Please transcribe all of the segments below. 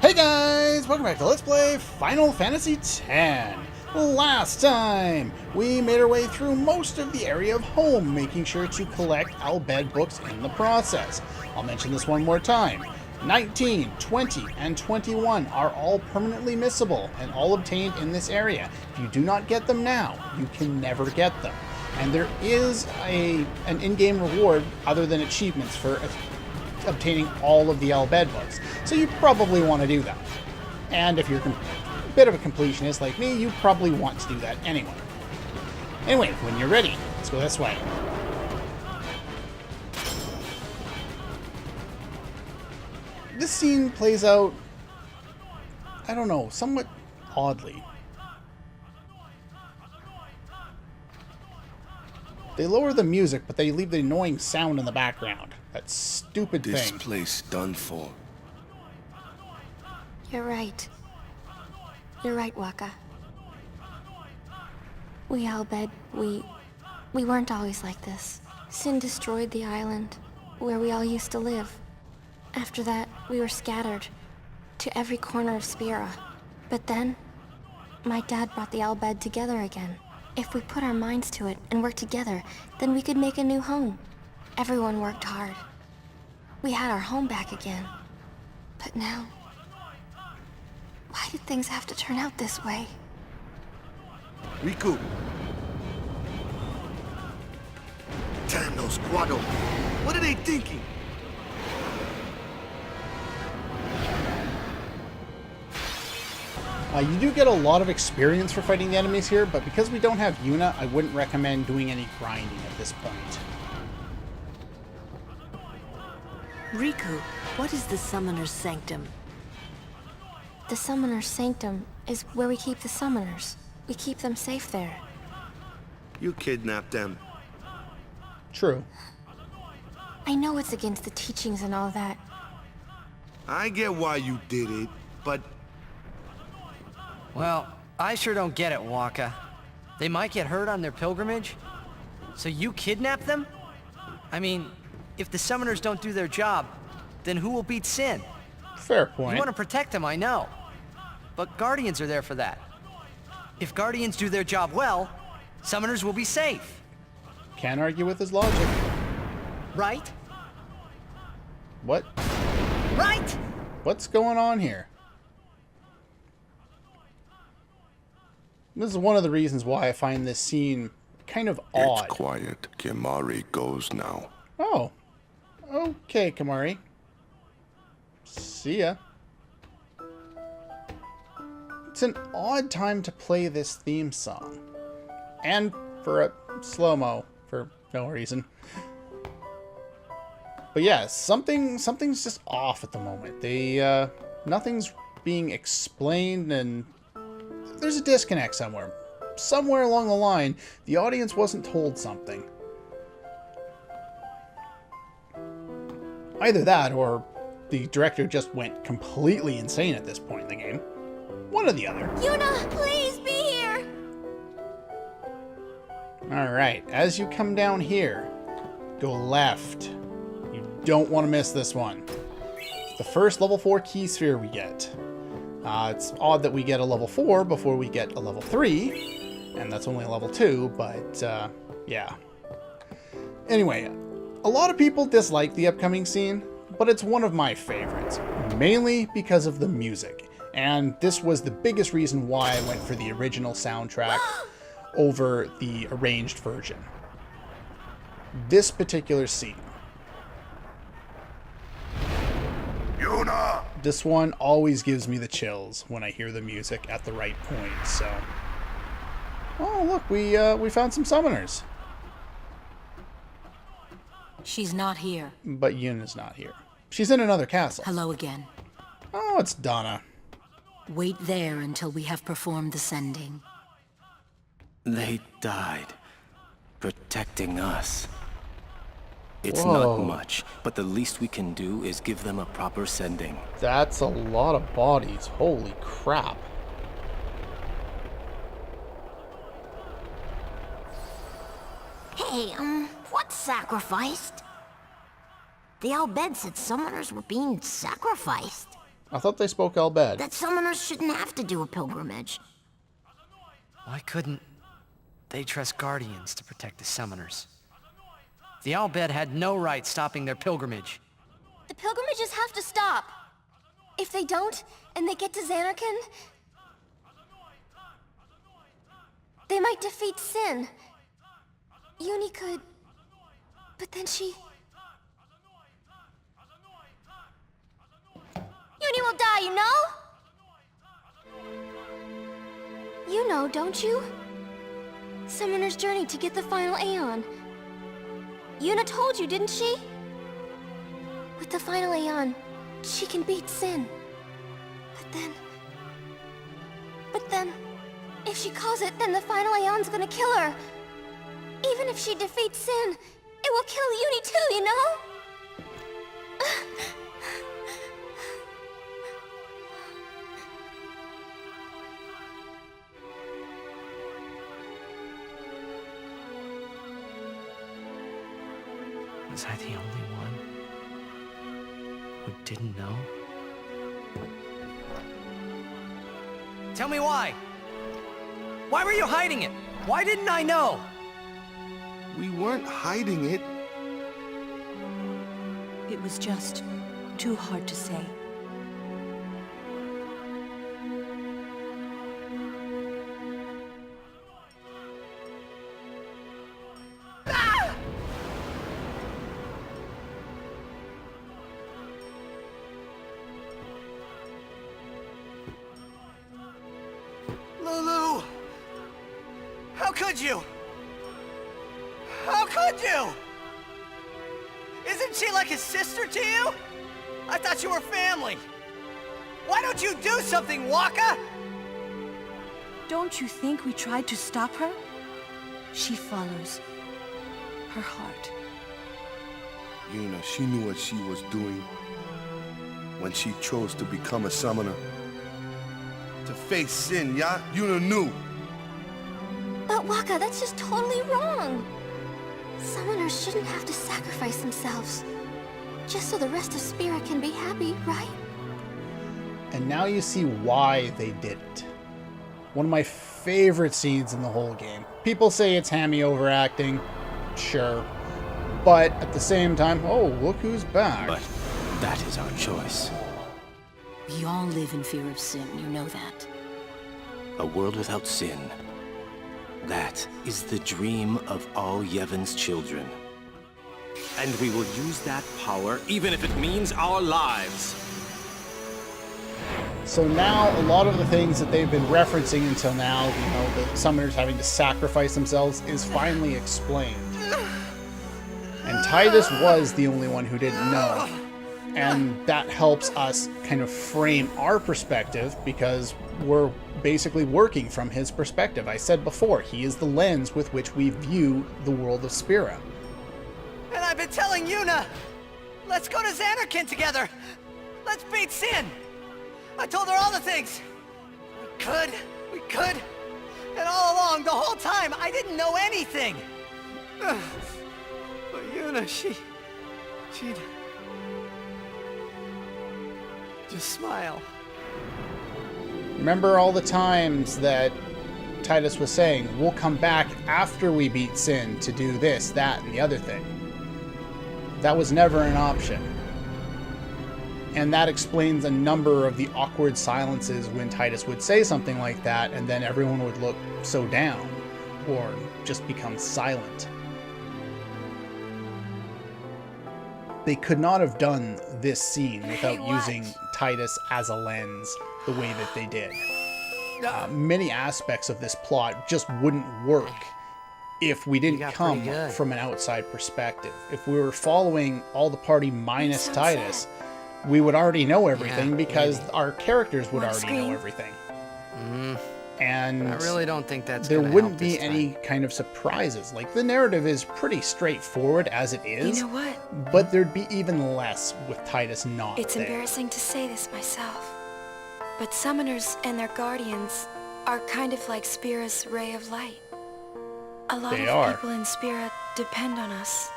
Hey guys! Welcome back to Let's Play Final Fantasy X. Last time, we made our way through most of the area of home, making sure to collect Al Bhed books in the process. I'll mention this one more time. 19, 20, and 21 are all permanently missable and all obtained in this area. If you do not get them now, you can never get them. And there is an in-game reward other than achievements for obtaining all of the Al Bhed books. So you probably want to do that. And if you're a bit of a completionist like me, you probably want to do that anyway. Anyway, when you're ready, let's go this way. This scene plays out, I don't know, somewhat oddly. They lower the music, but they leave the annoying sound in the background. That stupid thing. This place done for. You're right. You're right, Wakka. We Al Bhed, we weren't always like this. Sin destroyed the island where we all used to live. After that, we were scattered to every corner of Spira. But then, my dad brought the Al Bhed together again. If we put our minds to it and worked together, then we could make a new home. Everyone worked hard. We had our home back again. But now, why did things have to turn out this way? Riku. Tano Squado. What are they thinking? You do get a lot of experience for fighting the enemies here, but because we don't have Yuna, I wouldn't recommend doing any grinding at this point. Riku, what is the Summoner's Sanctum? The Summoner's Sanctum is where we keep the Summoners. We keep them safe there. You kidnapped them. True. I know it's against the teachings and all that. I get why you did it, but... Well, I sure don't get it, Wakka. They might get hurt on their pilgrimage? So you kidnap them? I mean, if the summoners don't do their job, then who will beat Sin? Fair point. You want to protect them, I know. But Guardians are there for that. If Guardians do their job well, summoners will be safe. Can't argue with his logic. Right? What? Right? What's going on here? This is one of the reasons why I find this scene kind of odd. It's quiet. Kimari goes now. Oh. Okay, Kimari. See ya. It's an odd time to play this theme song. And for a slow-mo, for no reason. But yeah, something's just off at the moment. Nothing's being explained, and there's a disconnect somewhere. Somewhere along the line, the audience wasn't told something. Either that, or the director just went completely insane at this point in the game. One or the other. Yuna, please be here! Alright, as you come down here, go left. You don't want to miss this one. It's the first level 4 key sphere we get. It's odd that we get a level 4 before we get a level 3, and that's only a level 2, but yeah. Anyway, a lot of people dislike the upcoming scene, but it's one of my favorites, mainly because of the music, and this was the biggest reason why I went for the original soundtrack over the arranged version. This particular scene. Yuna! This one always gives me the chills when I hear the music at the right point, so... Oh, look, we found some summoners. She's not here. But Yuna's not here. She's in another castle. Hello again. Oh, it's Donna. Wait there until we have performed the sending. They died, protecting us. It's Whoa. not much, but the least we can do is give them a proper sending. That's a lot of bodies. Holy crap. Hey, what's sacrificed? The Al Bhed said summoners were being sacrificed. I thought they spoke Albed. That summoners shouldn't have to do a pilgrimage. Why couldn't they trust guardians to protect the summoners? The Albed had no right stopping their pilgrimage. The pilgrimages have to stop. If they don't, and they get to Xanarkand, they might defeat Sin. Uni could... But then she... Uni will die, you know? You know, don't you? Summoner's journey to get the final Aeon. Yuna told you, didn't she? With the final Aeon, she can beat Sin. But then... If she calls it, then the final Aeon's gonna kill her. Even if she defeats Sin, it will kill Uni too, you know? Was I the only one who didn't know? Tell me why! Why were you hiding it? Why didn't I know? We weren't hiding it. It was just too hard to say. Lulu! How could you? How could you? Isn't she like a sister to you? I thought you were family. Why don't you do something, Wakka? Don't you think we tried to stop her? She follows her heart. Yuna, she knew what she was doing when she chose to become a summoner. To face Sin, yeah? Yuna knew. But Wakka, that's just totally wrong. Summoners shouldn't have to sacrifice themselves. Just so the rest of Spirit can be happy, right? And now you see why they did it. One of my favorite scenes in the whole game. People say it's Hammy overacting. Sure. But at the same time, oh, look who's back. But that is our choice. We all live in fear of Sin, you know that. A world without sin. That is the dream of all Yevon's children. And we will use that power, even if it means our lives. So now, a lot of the things that they've been referencing until now, you know, the summoners having to sacrifice themselves, is finally explained. And Tidus was the only one who didn't know. And that helps us kind of frame our perspective, because we're basically working from his perspective. I said before, he is the lens with which we view the world of Spira. And I've been telling Yuna, let's go to Xanarkand together. Let's beat Sin. I told her all the things. We could. And all along, the whole time, I didn't know anything. But Yuna, she'd just smile. Remember all the times that Tidus was saying, we'll come back after we beat Sin to do this, that, and the other thing. That was never an option. And that explains a number of the awkward silences when Tidus would say something like that, and then everyone would look so down, or just become silent. They could not have done this scene without using Tidus as a lens the way that they did. Many aspects of this plot just wouldn't work if we didn't come from an outside perspective. If we were following all the party minus Tidus, we would already know everything because our characters would already know everything. And I really don't think that's there gonna wouldn't help be this time. any kind of surprises. Like, the narrative is pretty straightforward as it is. You know what? But there'd be even less with Tidus not It's there. embarrassing to say this myself, but summoners and their guardians are kind of like Spira's ray of light. A lot They of are. people in Spira depend on us.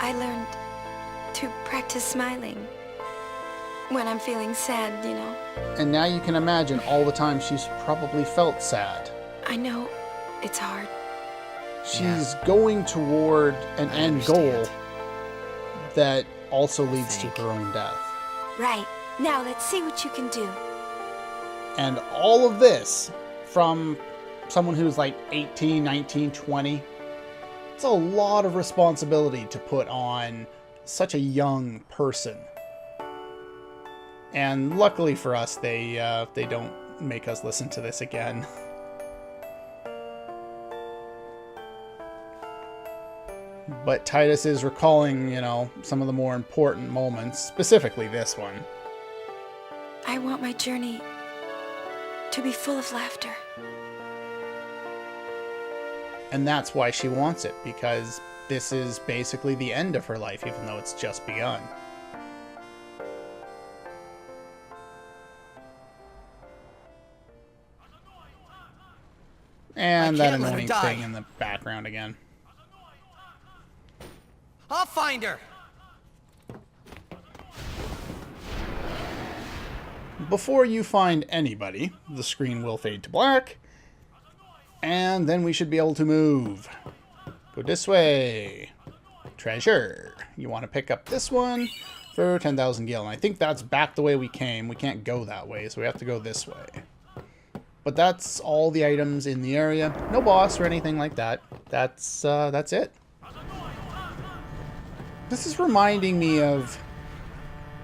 I learned to practice smiling when I'm feeling sad, you know. And now you can imagine all the time she's probably felt sad. I know it's hard. She's going toward an end goal that also leads to her own death. Right. Now let's see what you can do. And all of this from someone who's like 18, 19, 20. It's a lot of responsibility to put on such a young person. And luckily for us, they don't make us listen to this again. But Tidus is recalling, you know, some of the more important moments, specifically this one. I want my journey to be full of laughter. And that's why she wants it, because this is basically the end of her life, even though it's just begun. And that annoying thing in the background again. I'll find her! Before you find anybody, the screen will fade to black. And then we should be able to move. Go this way. Treasure. You want to pick up this one for 10,000 gil. And I think that's back the way we came. We can't go that way, so we have to go this way. But that's all the items in the area. No boss or anything like that. That's it. This is reminding me of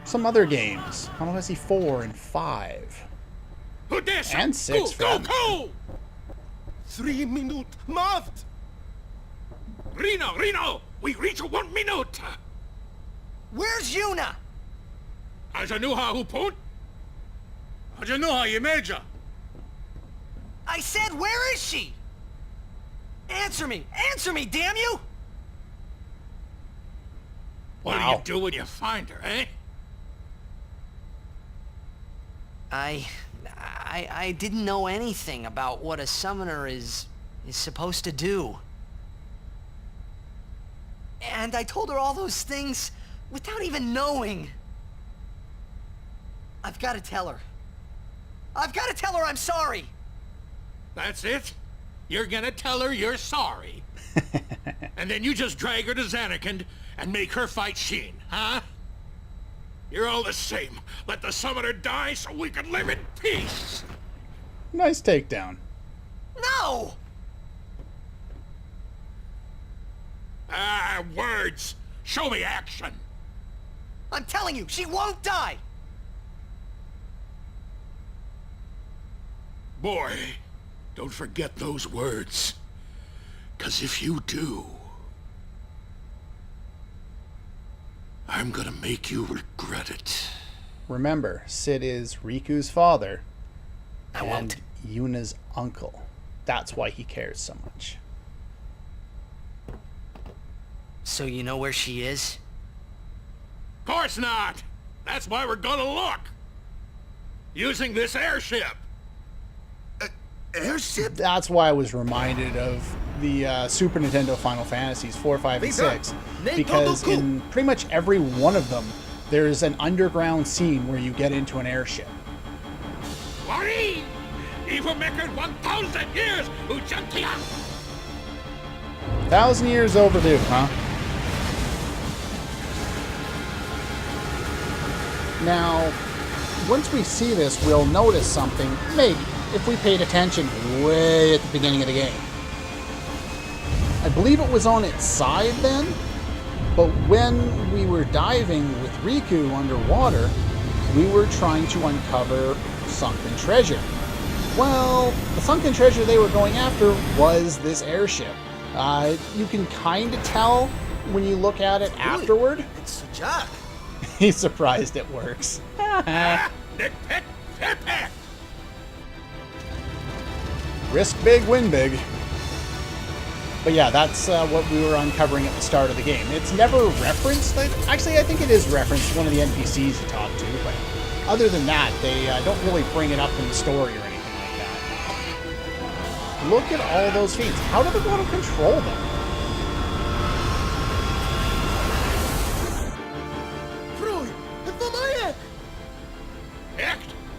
some other games. Final Fantasy 4 and 5. And 6. Go! 3 minute marked! Reno! We reach 1 minute! Where's Yuna? Ajanuha hupun? Ajanuha Yemeja! I said, where is she? Answer me! Answer me, damn you! What do you do when you find her, eh? I didn't know anything about what a summoner is supposed to do. And I told her all those things without even knowing. I've got to tell her. I've got to tell her I'm sorry. That's it? You're gonna tell her you're sorry? And then you just drag her to Zanarkand and make her fight Sheen, huh? You're all the same. Let the summoner die so we can live in peace. Nice takedown. No! Ah, words. Show me action. I'm telling you, she won't die! Boy, don't forget those words. 'Cause if you do, I'm gonna make you regret it. Remember, Sid is Riku's father I and won't. Yuna's uncle. That's why he cares so much. So you know where she is? Course not. That's why we're gonna look. Using this airship. Airship? That's why I was reminded of the Super Nintendo Final Fantasies 4, 5, and 6. Because in pretty much every one of them, there's an underground scene where you get into an airship. Worry! Even make it 1,000 years, Ujantia! 1,000 years overdue, huh? Now, once we see this, we'll notice something, maybe, if we paid attention way at the beginning of the game. I believe it was on its side then, but when we were diving with Riku underwater, we were trying to uncover sunken treasure. Well, the sunken treasure they were going after was this airship. You can kind of tell when you look at it afterward. It's Jack. He's surprised it works. Risk big, win big. But yeah, that's what we were uncovering at the start of the game. It's never referenced. Actually, I think it is referenced one of the NPCs you talk to, but other than that, they don't really bring it up in the story or anything like that. Look at all those feats. How do they want to control them?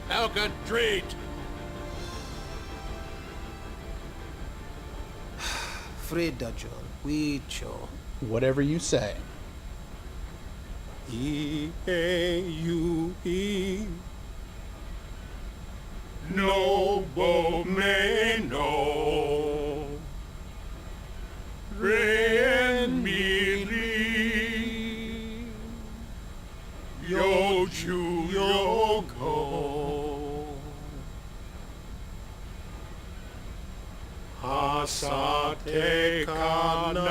Falcon treat. Fredda John, Wicho. Whatever you say. E-A-U-E. Nobo Meno. Ren Mili. Yochu Yoko. Hasate Kanae.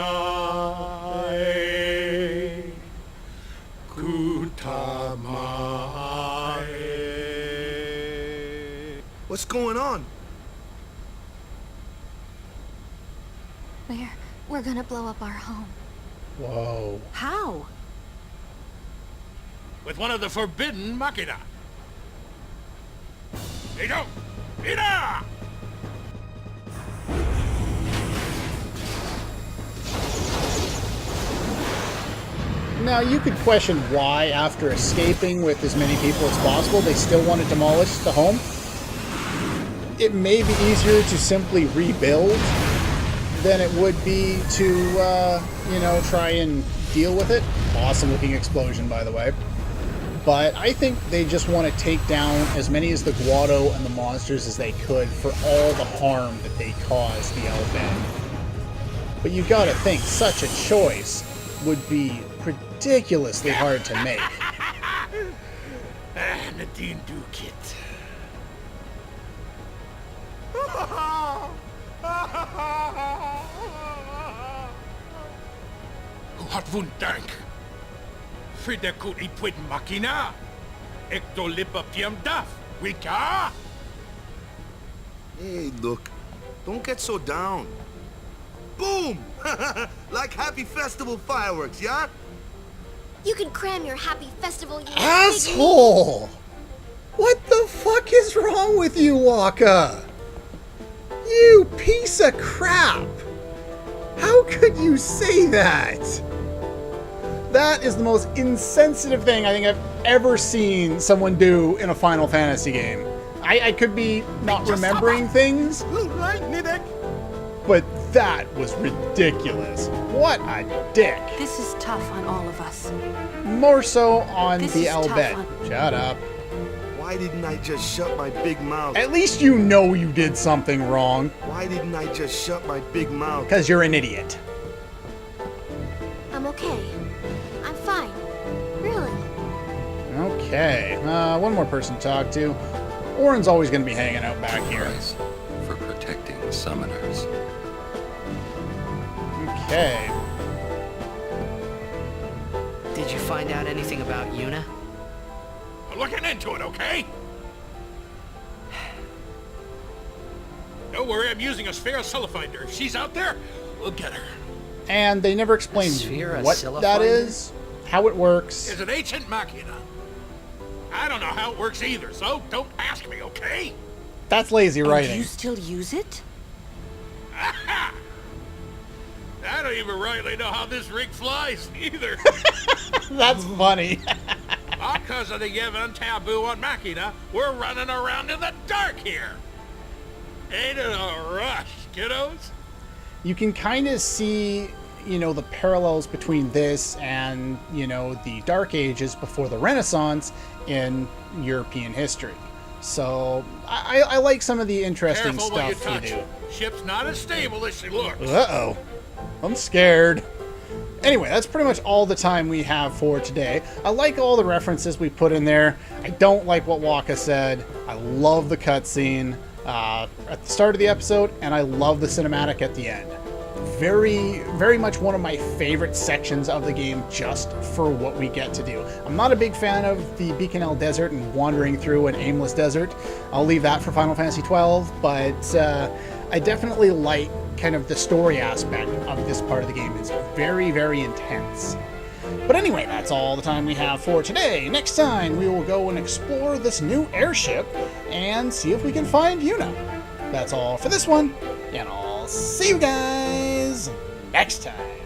Kutamae. What's going on? We're gonna blow up our home. Whoa. How? With one of the forbidden machina. Ito! Ida! Now, you could question why, after escaping with as many people as possible, they still want to demolish the home. It may be easier to simply rebuild than it would be to, you know, try and deal with it. Awesome looking explosion, by the way. But I think they just want to take down as many as the Guado and the monsters as they could for all the harm that they caused the Elben. But you gotta think, such a choice would be ridiculously hard to make. Nadine Dukit. Hat wundank. Frida kut ipwit makina. Ekto lipa piam daf. Wika? Hey, look. Don't get so down. Boom! Like happy festival fireworks, yeah? You can cram your happy festival, you Asshole! What the fuck is wrong with you, Wakka? You piece of crap! How could you say that? That is the most insensitive thing I think I've ever seen someone do in a Final Fantasy game. I could be not remembering things, but that was ridiculous. What a dick. This is tough on all of us. More so on This the is tough Albed. on- Shut up. Why didn't I just shut my big mouth? At least you know you did something wrong, Why didn't I just shut my big mouth? because you're an idiot. I'm okay. I'm fine. Really. Okay, one more person to talk to. Orin's always going to be hanging out back here. Price for protecting the summoners. Okay. Did you find out anything about Yuna? We're looking into it, okay? Don't worry, I'm using a sphere finder. If she's out there, we'll get her. And they never explained Sphere what that Oscillifinder? is, how it works. It's an ancient machina. I don't know how it works either, so don't ask me, okay? That's lazy And writing. you still use it? I don't even rightly know how this rig flies, either. That's funny. Because of the Yevon taboo on Machina, we're running around in the dark here. Ain't it a rush, kiddos? You can kind of see, you know, the parallels between this and, you know, the Dark Ages before the Renaissance in European history. So I like some of the interesting Careful what you stuff they touch. do. Ship's not as stable as she looks. Uh-oh. I'm scared. Anyway, that's pretty much all the time we have for today. I like all the references we put in there. I don't like what Wakka said. I love the cutscene at the start of the episode, and I love the cinematic at the end. Very, very much one of my favorite sections of the game just for what we get to do. I'm not a big fan of the Beaconel Desert and wandering through an aimless desert. I'll leave that for Final Fantasy XII, but I definitely like kind of the story aspect of this part of the game. It's very, very intense. But anyway, that's all the time we have for today. Next time, we will go and explore this new airship and see if we can find Yuna. That's all for this one, and I'll see you guys next time.